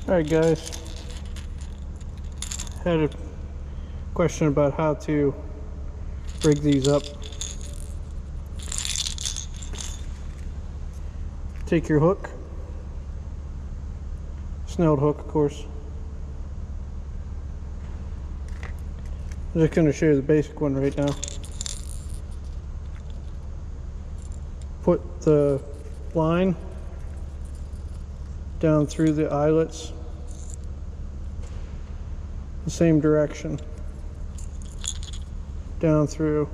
Alright guys, had a question about how to rig these up. Take your hook, snelled hook of course. I'm just going to show you the basic one right now. Put the line down through the eyelets the same direction, down through.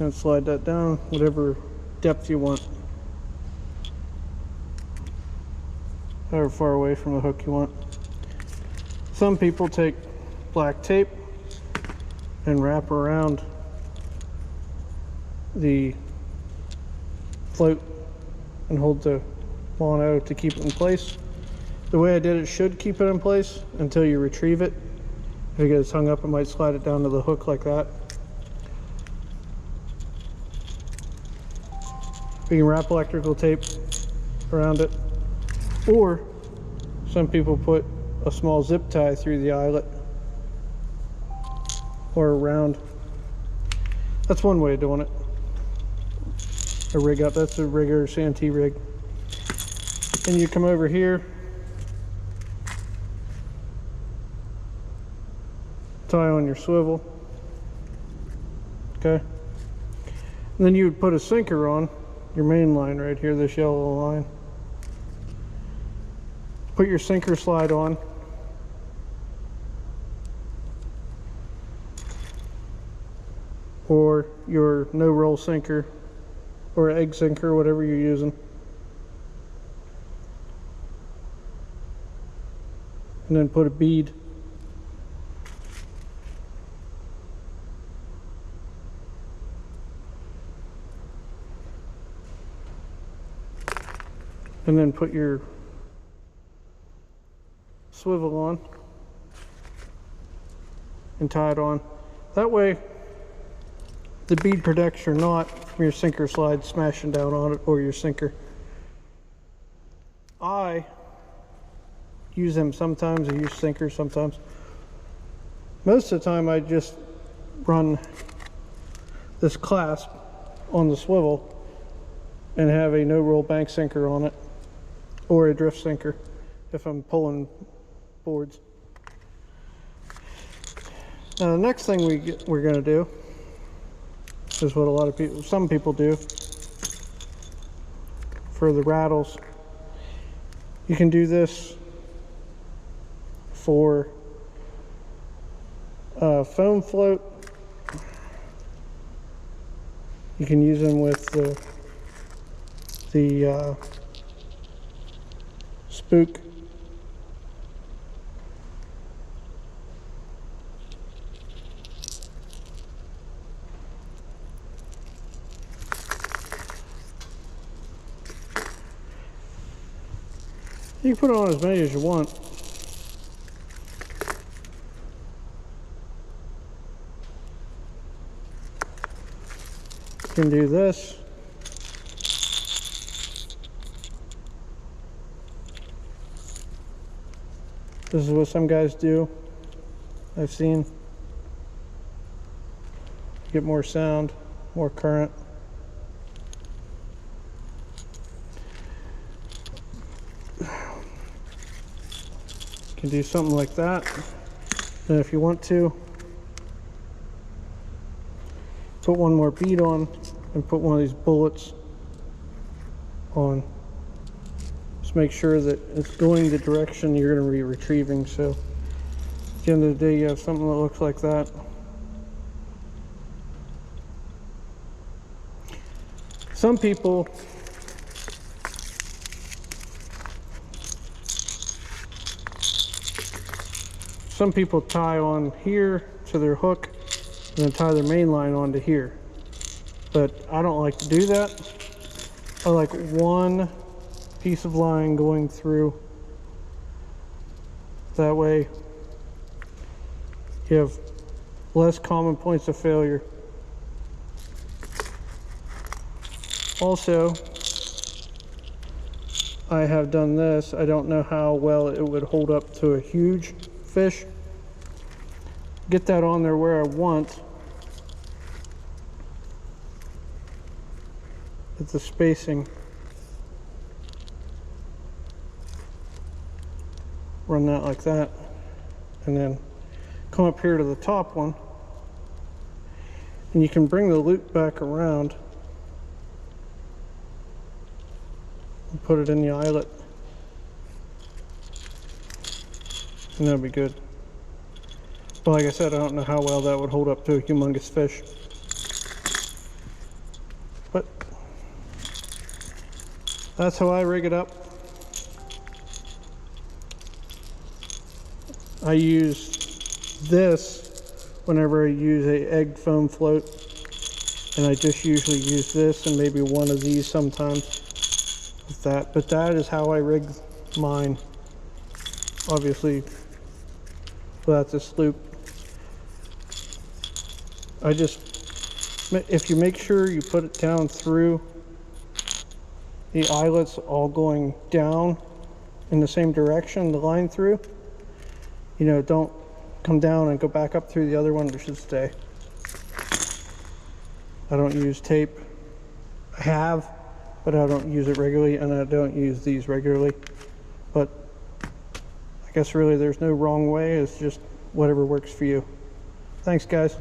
And slide that down whatever depth you want, however far away from the hook you want. Some people take black tape and wrap around the float and hold the mono to keep it in place. The way I did it should keep it in place until you retrieve it. If it gets hung up, it might slide it down to the hook like that. You can wrap electrical tape around it, or some people put a small zip tie through the eyelet or around. That's one way of doing it. A rig up, that's a regular Santee rig. And you come over here, tie on your swivel, okay? And then you would put a sinker on your main line right here, this yellow line. Put your sinker slide on. Or your no-roll sinker, or egg sinker, whatever you're using. And then put a bead. And then put your swivel on and tie it on. That way the bead protects your knot from your sinker slide smashing down on it, or your sinker. I use them sometimes, I use sinkers sometimes. Most of the time I just run this clasp on the swivel and have a no-roll bank sinker on it, or a drift sinker if I'm pulling boards. Now the next thing we're going to do is what a lot of people, some people do for the rattles. You can do this for a foam float. You can use them with the spook. You can put on as many as you want. You can do this. This is what some guys do, I've seen. Get more sound, more current. You can do something like that. And if you want to, put one more bead on and put one of these bullets on. Just make sure that it's going the direction you're going to be retrieving. So at the end of the day, you have something that looks like that. Some people tie on here to their hook and then tie their main line onto here. But I don't like to do that. I like one piece of line going through. That way you have less common points of failure. Also, I have done this. I don't know how well it would hold up to a huge fish. Get that on there where I want. It's the spacing. Run that like that. And then come up here to the top one. And you can bring the loop back around and put it in the eyelet. And that'll be good. But like I said, I don't know how well that would hold up to a humongous fish. But that's how I rig it up. I use this whenever I use a egg foam float, and I just usually use this and maybe one of these sometimes with that. But that is how I rig mine. Obviously, without this loop. If you make sure you put it down through the eyelets, all going down in the same direction, the line through, you know, don't come down and go back up through the other one. It should stay. I don't use tape. I have, but I don't use it regularly, and I don't use these regularly. But I guess really there's no wrong way. It's just whatever works for you. Thanks, guys.